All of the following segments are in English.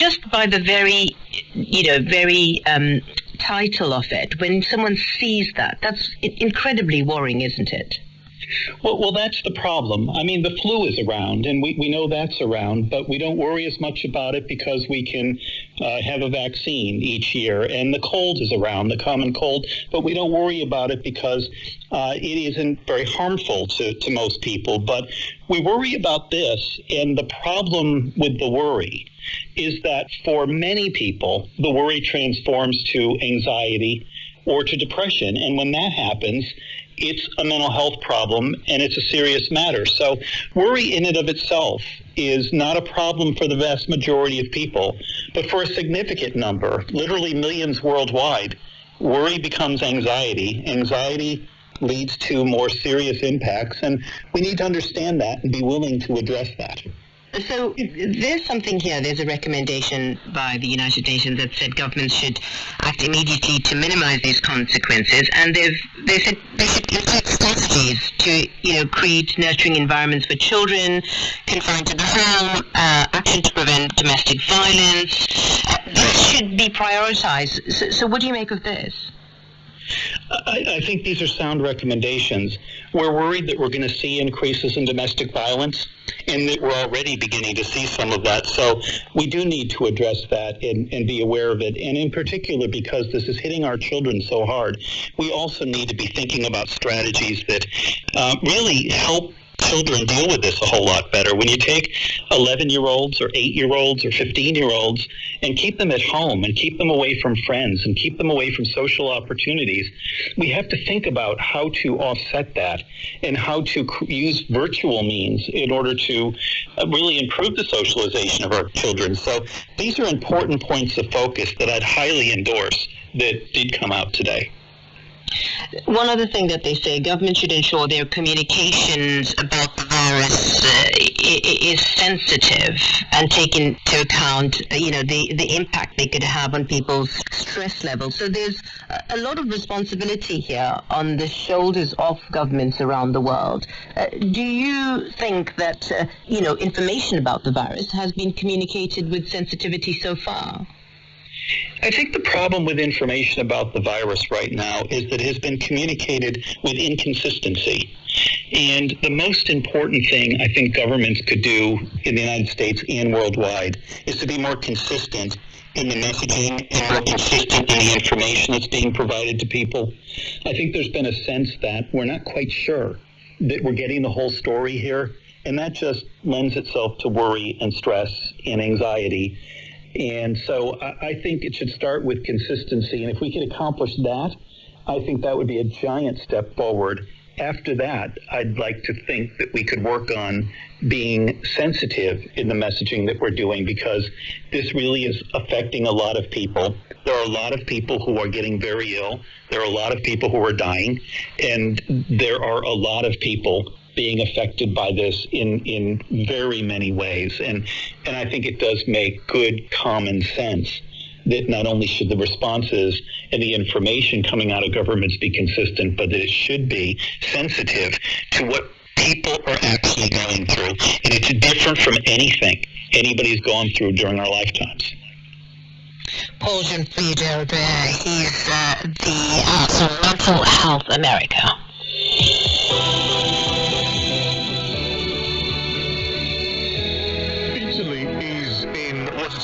just by the very title of it, when someone sees that, that's incredibly worrying, isn't it? Well, that's the problem. I mean, the flu is around, and we know that's around, but we don't worry as much about it because we can have a vaccine each year. And the cold is around, the common cold, but we don't worry about it because it isn't very harmful to most people. But we worry about this, and the problem with the worry is that for many people, the worry transforms to anxiety or to depression. And when that happens, it's a mental health problem, and it's a serious matter. So worry in and of itself is not a problem for the vast majority of people, but for a significant number, literally millions worldwide, worry becomes anxiety. Anxiety leads to more serious impacts, and we need to understand that and be willing to address that. So there's something here, there's a recommendation by the United Nations that said governments should act immediately to minimize these consequences, and they said they should implement strategies to create nurturing environments for children confined to the home, action to prevent domestic violence. This should be prioritized. So what do you make of this? I think these are sound recommendations. We're worried that we're going to see increases in domestic violence, and that we're already beginning to see some of that. So we do need to address that and be aware of it. And in particular, because this is hitting our children so hard, we also need to be thinking about strategies that really help children deal with this a whole lot better. When you take 11-year-olds or 8-year-olds or 15-year-olds and keep them at home and keep them away from friends and keep them away from social opportunities, we have to think about how to offset that and how to use virtual means in order to really improve the socialization of our children. So these are important points of focus that I'd highly endorse that did come out today. One other thing that they say, government should ensure their communications about the virus is sensitive and take into account, the impact they could have on people's stress levels. So there's a lot of responsibility here on the shoulders of governments around the world. Do you think that, information about the virus has been communicated with sensitivity so far? I think the problem with information about the virus right now is that it has been communicated with inconsistency. And the most important thing I think governments could do in the United States and worldwide is to be more consistent in the messaging and more consistent in the information that's being provided to people. I think there's been a sense that we're not quite sure that we're getting the whole story here, and that just lends itself to worry and stress and anxiety. And so I think it should start with consistency. And if we can accomplish that, I think that would be a giant step forward. After that, I'd like to think that we could work on being sensitive in the messaging that we're doing, because this really is affecting a lot of people. There are a lot of people who are getting very ill. There are a lot of people who are dying. And there are a lot of people being affected by this in very many ways. And I think it does make good common sense that not only should the responses and the information coming out of governments be consistent, but that it should be sensitive to what people are actually going through. And it's different from anything anybody's gone through during our lifetimes. Paul Gianfrido there, he's the Mental Health America.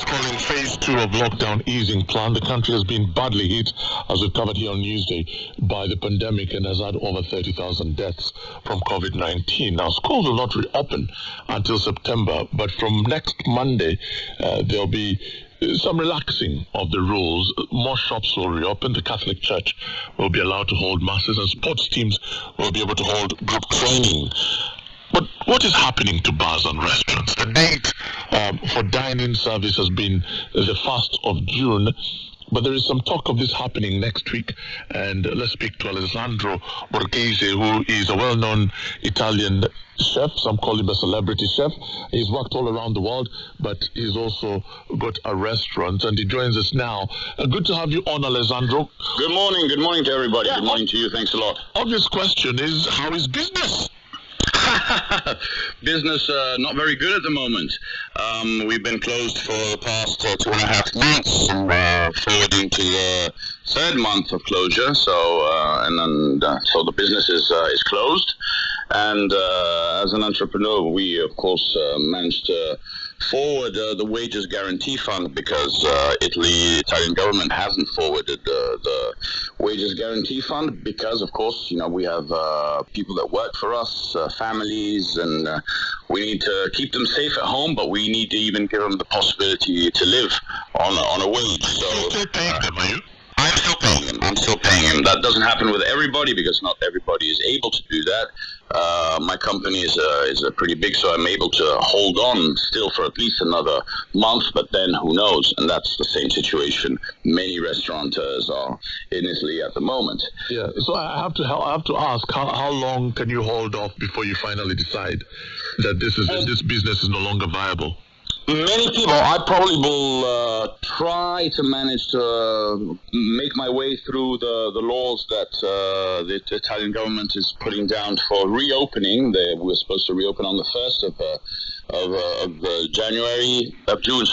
Calling phase 2 of lockdown easing plan. The country has been badly hit, as we've covered here on Newsday, by the pandemic and has had over 30,000 deaths from COVID-19. Now, schools will not reopen until September, but from next Monday, there'll be some relaxing of the rules. More shops will reopen. The Catholic Church will be allowed to hold masses, and sports teams will be able to hold group training. But what is happening to bars and restaurants? The date for dine-in service has been the 1st of June, but there is some talk of this happening next week. And let's speak to Alessandro Borghese, who is a well-known Italian chef. Some call him a celebrity chef. He's worked all around the world, but he's also got a restaurant, and he joins us now. Good to have you on, Alessandro. Good morning to everybody. Good morning to you. Thanks a lot. Obvious question is, how is business? Business not very good at the moment. We've been closed for the past 2.5 months, forwarding to the third month of closure. So so the business is closed. And as an entrepreneur, we of course managed to forward the wages guarantee fund because the Italian government hasn't forwarded the wages guarantee fund because, of course, we have people that work for us, families, and we need to keep them safe at home, but we need to even give them the possibility to live on a wage. So You're still paying them, are you? I'm still paying them. That doesn't happen with everybody because not everybody is able to do that. My company is pretty big, so I'm able to hold on still for at least another month, but then who knows? And that's the same situation many restaurateurs are in Italy at the moment. Yeah. So I have to ask, how long can you hold off before you finally decide that this business is no longer viable? Many people, I probably will try to manage to make my way through the laws that the Italian government is putting down for reopening. We're supposed to reopen on the 1st of June,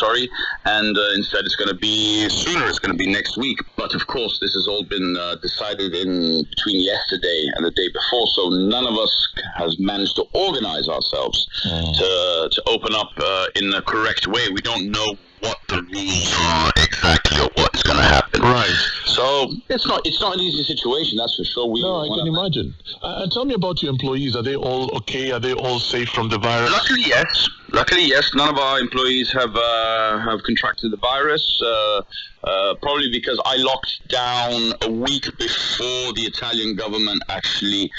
and instead it's going to be sooner. It's going to be next week. But of course, this has all been decided in between yesterday and the day before, so none of us has managed to organize ourselves to open up in the correct way. We don't know what the rules are exactly or what's going to happen. Right. So it's not an easy situation, that's for sure. I can imagine. And tell me about your employees. Are they all okay? Are they all safe from the virus? Luckily, yes. None of our employees have contracted the virus. Probably because I locked down a week before the Italian government actually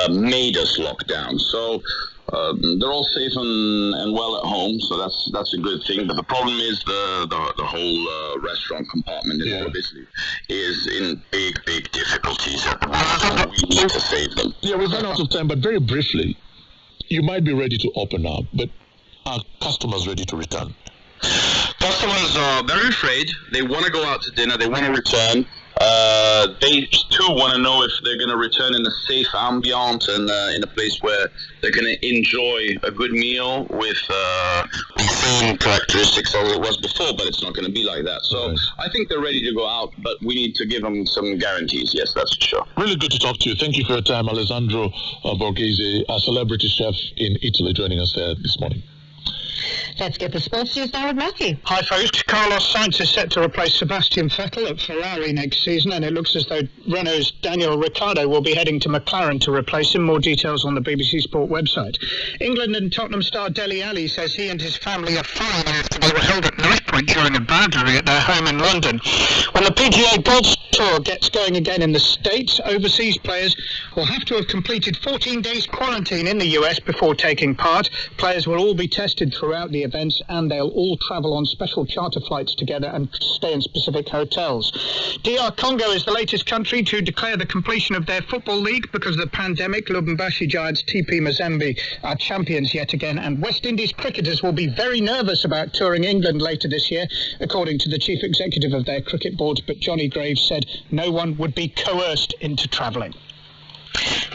made us lock down. So they're all safe and well at home, so that's a good thing. But the problem is the whole restaurant compartment in all of Italy is in big difficulties at the moment. We need to save them. Yeah, we've run out of time, but very briefly, you might be ready to open up, but are customers ready to return? Customers are very afraid. They want to go out to dinner. They want to return. They too want to know if they're going to return in a safe ambiance and in a place where they're going to enjoy a good meal with the same characteristics as it was before, but it's not going to be like that. So I think they're ready to go out, but we need to give them some guarantees. Yes, that's for sure. Really good to talk to you. Thank you for your time, Alessandro Borghese, a celebrity chef in Italy, joining us this morning. Let's get the sports news now with Matthew. Hi folks, Carlos Sainz is set to replace Sebastian Vettel at Ferrari next season, and it looks as though Renault's Daniel Ricciardo will be heading to McLaren to replace him. More details on the BBC Sport website. England and Tottenham star Dele Alli says he and his family are fine after they were held at knife point during a burglary at their home in London. When the PGA Golf Tour gets going again in the States, overseas players will have to have completed 14 days quarantine in the US before taking part. Players will all be tested throughout the events, and they'll all travel on special charter flights together and stay in specific hotels. DR Congo is the latest country to declare the completion of their football league because of the pandemic. Lubumbashi Giants TP Mazembe are champions yet again, and West Indies cricketers will be very nervous about touring England later this year, according to the chief executive of their cricket board. But Johnny Graves said no one would be coerced into travelling.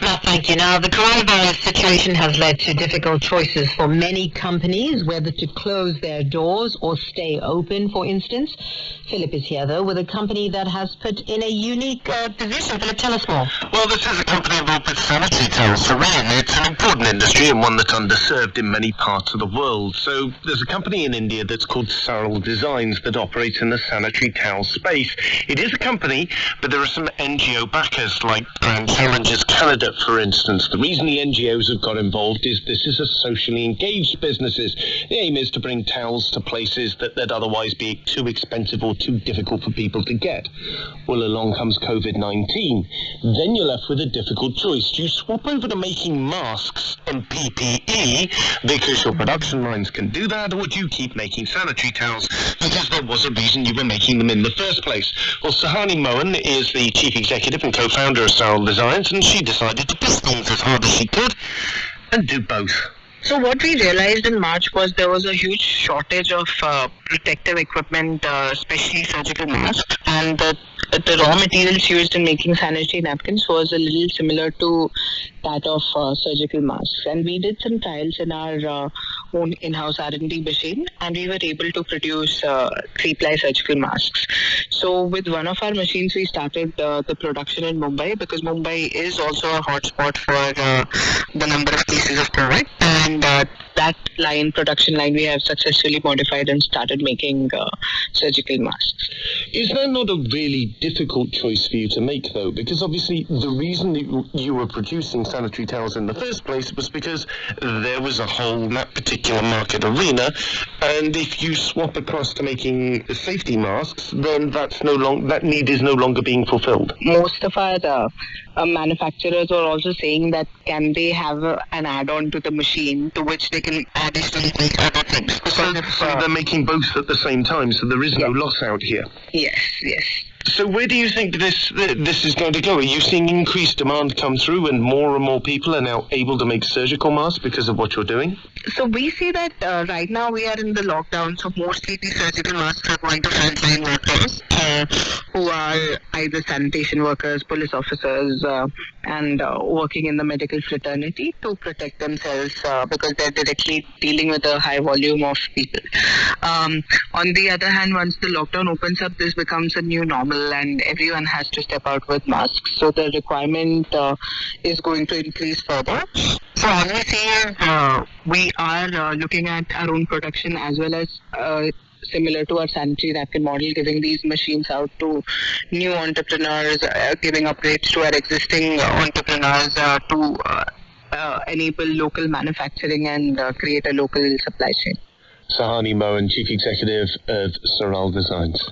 Matt, thank you. Now, the coronavirus situation has led to difficult choices for many companies, whether to close their doors or stay open, for instance. Philip is here, though, with a company that has put in a unique position. Philip, tell us more. Well, this is a company involved with sanitary towels for rain. It's an important industry and one that's underserved in many parts of the world. So there's a company in India that's called Saral Designs that operates in the sanitary towel space. It is a company, but there are some NGO backers like Grand Challenges Canada, for instance. The reason the NGOs have got involved is this is a socially engaged businesses. The aim is to bring towels to places that'd otherwise be too expensive or too difficult for people to get. Well, along comes COVID-19. Then you're left with a difficult choice. Do you swap over to making masks and PPE because your production lines can do that, or do you keep making sanitary towels because there was a reason you were making them in the first place? Well, Sahani Mohan is the chief executive and co-founder of Saral Designs, and she decided to push things as hard as she could and do both. So what we realized in March was there was a huge shortage of protective equipment, especially surgical masks, and the the raw materials used in making sanitary napkins was a little similar to that of surgical masks. And we did some trials in our own in-house R&D machine, and we were able to produce 3-ply surgical masks. So with one of our machines, we started the production in Mumbai, because Mumbai is also a hotspot for the number of cases of COVID. And that production line, we have successfully modified and started making surgical masks. Is that not a really difficult choice for you to make, though? Because obviously the reason that you were producing sanitary towels in the first place was because there was a hole in that particular market arena, and if you swap across to making safety masks, then that need is no longer being fulfilled. Most of our manufacturers are also saying that can they have an add-on to the machine to which they can additionally make other things. So they're making both at the same time, so there is no loss out here. Yes. So where do you think this is going to go? Are you seeing increased demand come through and more people are now able to make surgical masks because of what you're doing? So we see that right now we are in the lockdown, so mostly the surgical masks are going to frontline workers who are either sanitation workers, police officers, and working in the medical fraternity to protect themselves because they're directly dealing with a high volume of people. On the other hand, once the lockdown opens up, this becomes a new normal and everyone has to step out with masks. So the requirement is going to increase further. So honestly, we are looking at our own production as well as similar to our sanitary napkin model, giving these machines out to new entrepreneurs, giving upgrades to our existing entrepreneurs to enable local manufacturing and create a local supply chain. Sahani Mohan, Chief Executive of Saral Designs.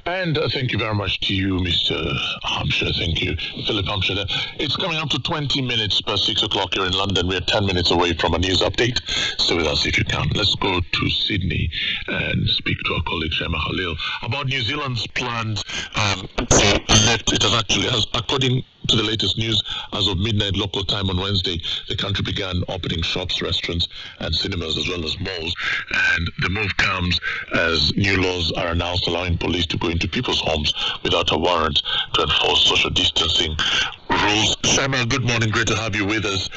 And thank you very much to you, Mr. Hampshire. Thank you, Philip Hampshire. It's coming up to 20 minutes past 6 o'clock here in London. We're 10 minutes away from a news update. Stay with us if you can. Let's go to Sydney and speak to our colleague Shema Khalil about New Zealand's plans to lift. It has actually, according to the latest news, as of midnight local time on Wednesday, the country began opening shops, restaurants and cinemas as well as malls. And the move comes as new laws are announced allowing police to go into people's homes without a warrant to enforce social distancing rules. Shema, good morning. Great to have you with us.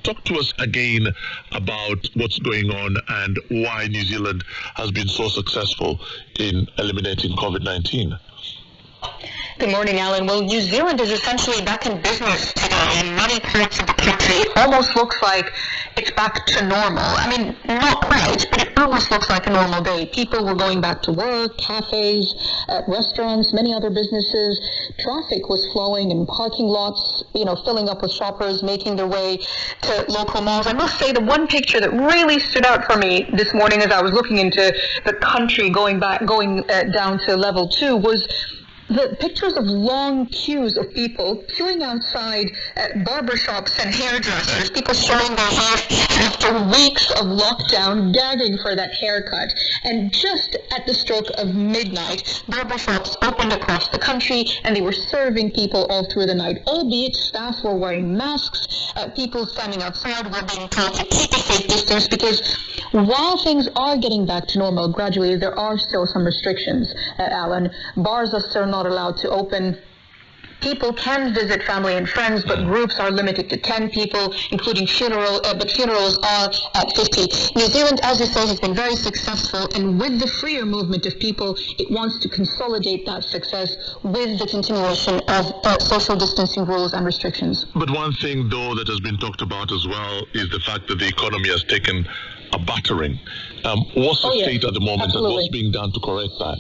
Talk to us again about what's going on and why New Zealand has been so successful in eliminating COVID-19. Good morning, Alan. Well, New Zealand is essentially back in business today. In many parts of the country, it almost looks like it's back to normal. I mean, not quite, but it almost looks like a normal day. People were going back to work, cafes, restaurants, many other businesses. Traffic was flowing in parking lots, filling up with shoppers, making their way to local malls. I must say the one picture that really stood out for me this morning as I was looking into the country going down to level 2 was the pictures of long queues of people queuing outside barbershops and hairdressers, people showing their hair after weeks of lockdown, gagging for that haircut. And just at the stroke of midnight, barbershops opened across the country and they were serving people all through the night, albeit staff were wearing masks. People standing outside were being told to keep a safe distance because while things are getting back to normal gradually, there are still some restrictions, Alan. Bars are still not allowed to open. People can visit family and friends, but groups are limited to 10 people, including but funerals are at 50. New Zealand, as you say, has been very successful, and with the freer movement of people, it wants to consolidate that success with the continuation of social distancing rules and restrictions. But one thing, though, that has been talked about as well is the fact that the economy has taken a battering. What's the state at the moment, absolutely. And what's being done to correct that?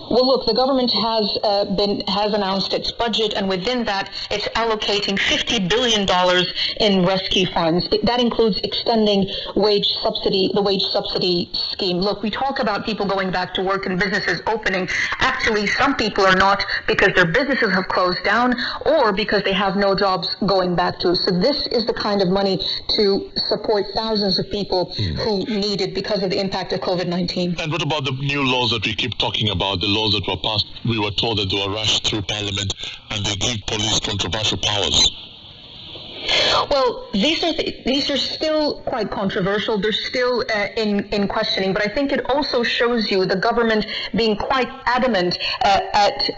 Well, look, the government has announced its budget, and within that, it's allocating $50 billion in rescue funds. That includes extending the wage subsidy scheme. Look, we talk about people going back to work and businesses opening. Actually, some people are not because their businesses have closed down or because they have no jobs going back to. So this is the kind of money to support thousands of people who need it because of the impact of COVID-19. And what about the new laws that we keep talking about, the laws that were passed? We were told that they were rushed through Parliament and they give police controversial powers. Well, these are still quite controversial. They're still in questioning, but I think it also shows you the government being quite adamant at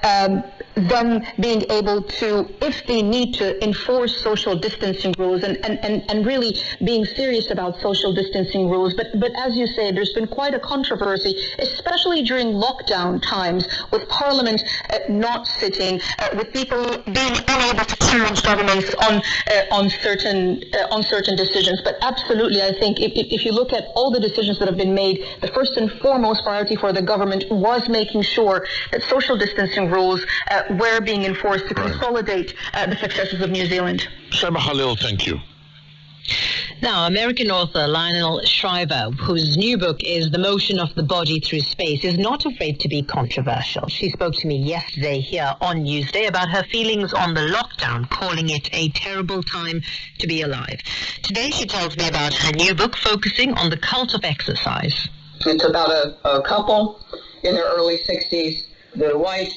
them being able to, if they need to, enforce social distancing rules and really being serious about social distancing rules. But as you say, there's been quite a controversy, especially during lockdown times, with Parliament not sitting, with people being unable to challenge governments on certain decisions. But absolutely, I think if you look at all the decisions that have been made, the first and foremost priority for the government was making sure that social distancing rules were being enforced to consolidate the successes of New Zealand. Shema Khalil, thank you. Now, American author Lionel Shriver, whose new book is The Motion of the Body Through Space, is not afraid to be controversial. She spoke to me yesterday here on Newsday about her feelings on the lockdown, calling it a terrible time to be alive. Today she tells me about her new book focusing on the cult of exercise. It's about a couple in their early 60s. The wife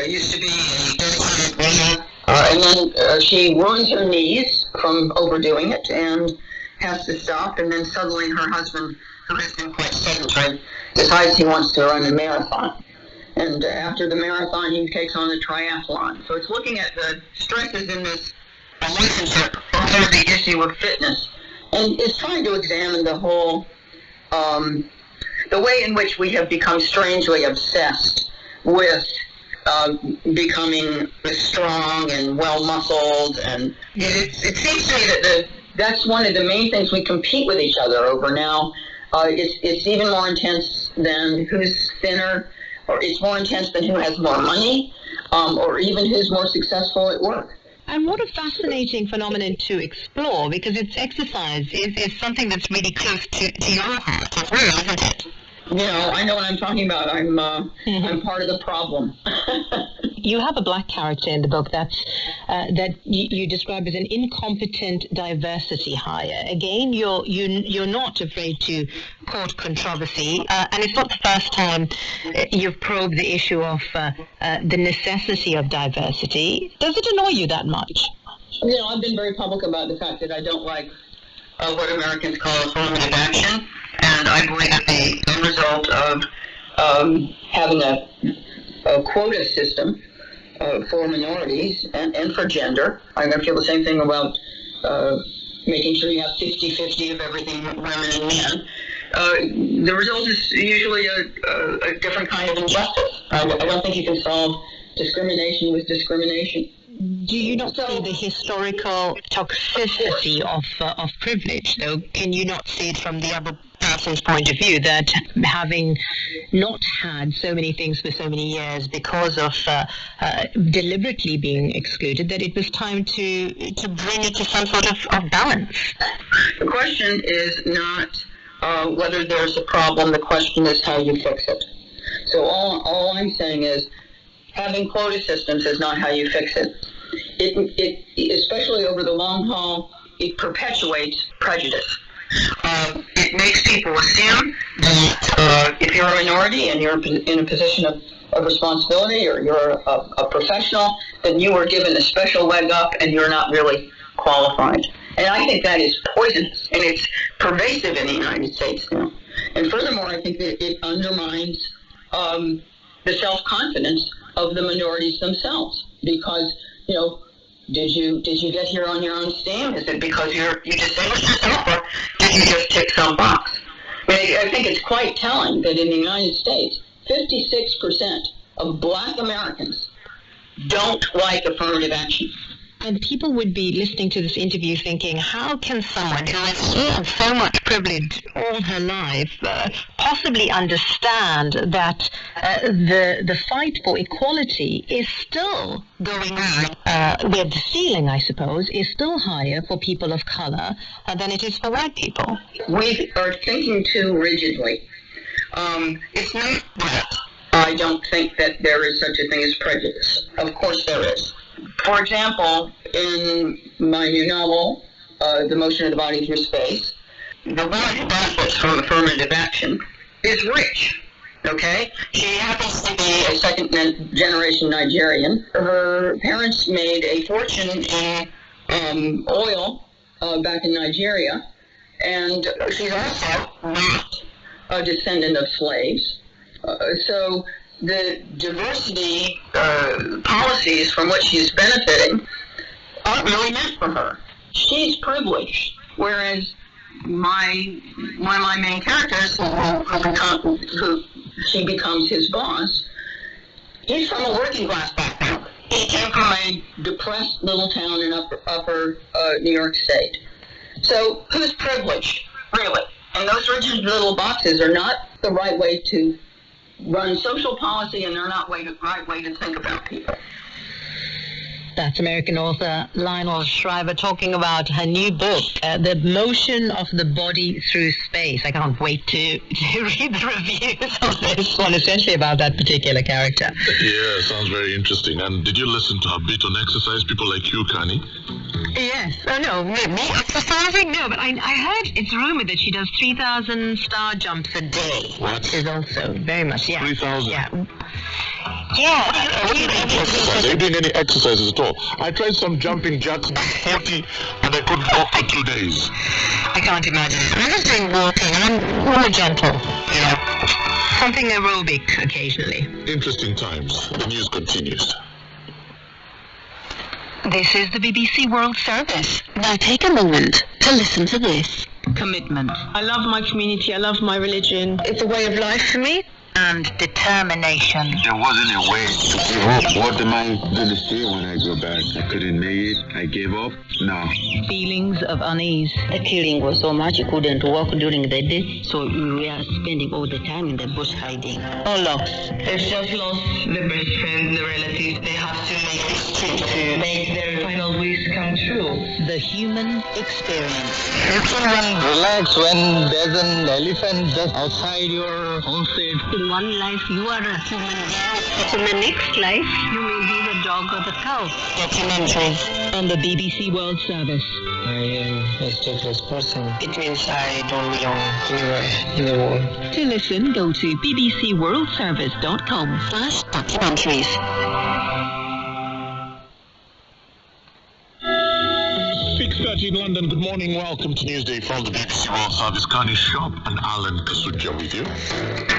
used to be a dedicated runner. And then she ruins her knees from overdoing it and has to stop. And then suddenly her husband, who has been quite sedentary, decides he wants to run a marathon. And after the marathon, he takes on a triathlon. So it's looking at the stresses in this relationship over the issue of fitness. And it's trying to examine the whole, the way in which we have become strangely obsessed with becoming strong and well-muscled, and it seems to me that that's one of the main things we compete with each other over now. It's even more intense than who's thinner, or it's more intense than who has more money, or even who's more successful at work. And what a fascinating phenomenon to explore, because it's exercise is something that's really close to your heart as well, isn't it? You know, I know what I'm talking about. I'm part of the problem. You have a black character in the book that you describe as an incompetent diversity hire. Again, you're not afraid to court controversy, and it's not the first time you've probed the issue of the necessity of diversity. Does it annoy you that much? You know, I've been very public about the fact that I don't like what Americans call affirmative action. And I believe that the end result of having a quota system for minorities and for gender, I feel the same thing about making sure you have 50-50 of everything, women and men. The result is usually a different kind of injustice. I don't think you can solve discrimination with discrimination. Do you not see the historical toxicity of privilege, though? Can you not see it from the other person's point of view, that having not had so many things for so many years because of deliberately being excluded, that it was time to bring it to some sort of balance? The question is not whether there's a problem. The question is how you fix it. So all I'm saying is having quota systems is not how you fix it. It especially over the long haul, it perpetuates prejudice. It makes people assume that if you're a minority and you're in a position of responsibility, or you're a professional, then you are given a special leg up and you're not really qualified. And I think that is poisonous, and it's pervasive in the United States now. And furthermore, I think that it undermines the self-confidence of the minorities themselves, because, you know, did you get here on your own steam? Is it because you distinguished yourself, or did you just tick some box? I think it's quite telling that in the United States, 56% of black Americans don't like affirmative action. And people would be listening to this interview thinking, how can someone who has had so much privilege all her life possibly understand that the fight for equality is still going on, where the ceiling, I suppose, is still higher for people of color than it is for white people? We are thinking too rigidly. It's not that I don't think that there is such a thing as prejudice. Of course there is. For example, in my new novel, The Motion of the Body Through Space, the woman who benefits from affirmative action is rich, okay? She happens to be a second-generation Nigerian. Her parents made a fortune in oil back in Nigeria, and she's also not a descendant of slaves. So the diversity policies from which she's benefiting aren't really meant for her. She's privileged, whereas one of my main characters, who she becomes his boss, he's from a working class background. He came from a depressed little town in upper New York State. So who's privileged, really? And those rigid little boxes are not the right way to run social policy, and they're not the right way to think about people. That's American author Lionel Shriver talking about her new book, The Motion of the Body Through Space. I can't wait to read the reviews of this one, essentially about that particular character. Yeah, sounds very interesting. And did you listen to her bit on exercise, people like you, Kani? Yes. Oh, no, me exercising? No, but I heard it's rumored that she does 3,000 star jumps a day. What? Which is also very much, yeah. 3,000? Yeah. Yeah. Are you doing any exercises at all? I tried some jumping jacks, 40, and I couldn't walk for 2 days. I can't imagine. I'm just doing walking. I'm more gentle, you know. Something aerobic occasionally. Interesting times. The news continues. This is the BBC World Service. Now take a moment to listen to this. Commitment. I love my community. I love my religion. It's a way of life for me. And determination. There wasn't a way to give up. What am I going to say when I go back? I couldn't make it. I gave up. No. Feelings of unease. The killing was so much, he couldn't walk during the day, so we were spending all the time in the bush hiding. All loss. They've just lost the best friends, the relatives. They have to make this trip to make their final wish come true. The human experience. Relax when there's an elephant just outside your homestead. In one life, you are a human being. In the next life, you may be the dog or the cow. Documentaries on the BBC World Service. I am a stateless person. It means I don't belong anywhere in the world. To listen, go to bbcworldservice.com/documentaries. 6:30 in London. Good morning. Welcome to Newsday from the BBC World Service. Kani Shop and Alan Kasuja with you.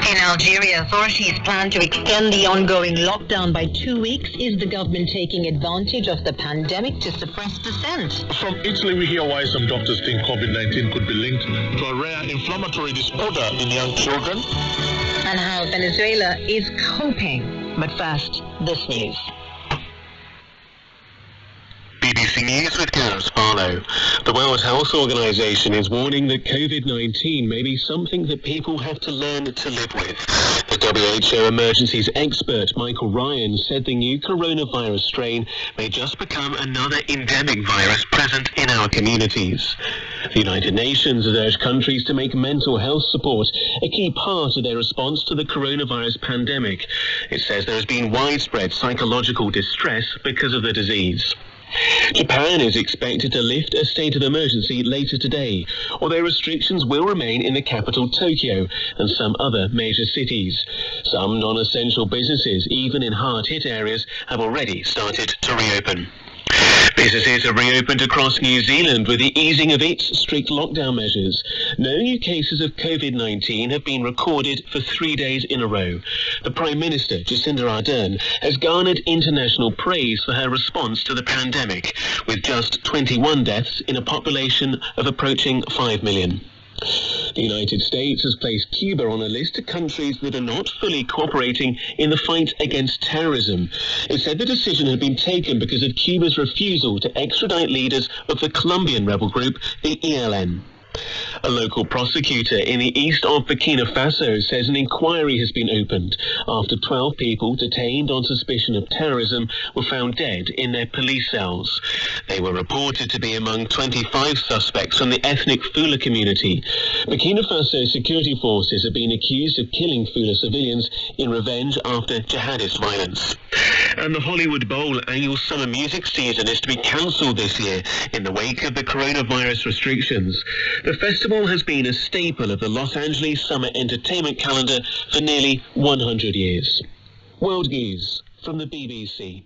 In Algeria, authorities plan to extend the ongoing lockdown by 2 weeks. Is the government taking advantage of the pandemic to suppress dissent? From Italy, we hear why some doctors think COVID-19 could be linked to a rare inflammatory disorder in young children. And how Venezuela is coping. But first, this news. BBC News with Gareth Barlow. The World Health Organization is warning that COVID-19 may be something that people have to learn to live with. The WHO emergencies expert Michael Ryan said the new coronavirus strain may just become another endemic virus present in our communities. The United Nations has urged countries to make mental health support a key part of their response to the coronavirus pandemic. It says there has been widespread psychological distress because of the disease. Japan is expected to lift a state of emergency later today, although restrictions will remain in the capital Tokyo and some other major cities. Some non-essential businesses, even in hard-hit areas, have already started to reopen. Businesses have reopened across New Zealand with the easing of its strict lockdown measures. No new cases of COVID-19 have been recorded for 3 days in a row. The Prime Minister, Jacinda Ardern, has garnered international praise for her response to the pandemic, with just 21 deaths in a population of approaching 5 million. The United States has placed Cuba on a list of countries that are not fully cooperating in the fight against terrorism. It said the decision had been taken because of Cuba's refusal to extradite leaders of the Colombian rebel group, the ELN. A local prosecutor in the east of Burkina Faso says an inquiry has been opened after 12 people detained on suspicion of terrorism were found dead in their police cells. They were reported to be among 25 suspects from the ethnic Fula community. Burkina Faso security forces have been accused of killing Fula civilians in revenge after jihadist violence. And the Hollywood Bowl annual summer music season is to be cancelled this year in the wake of the coronavirus restrictions. The festival has been a staple of the Los Angeles summer entertainment calendar for nearly 100 years. World News from the BBC.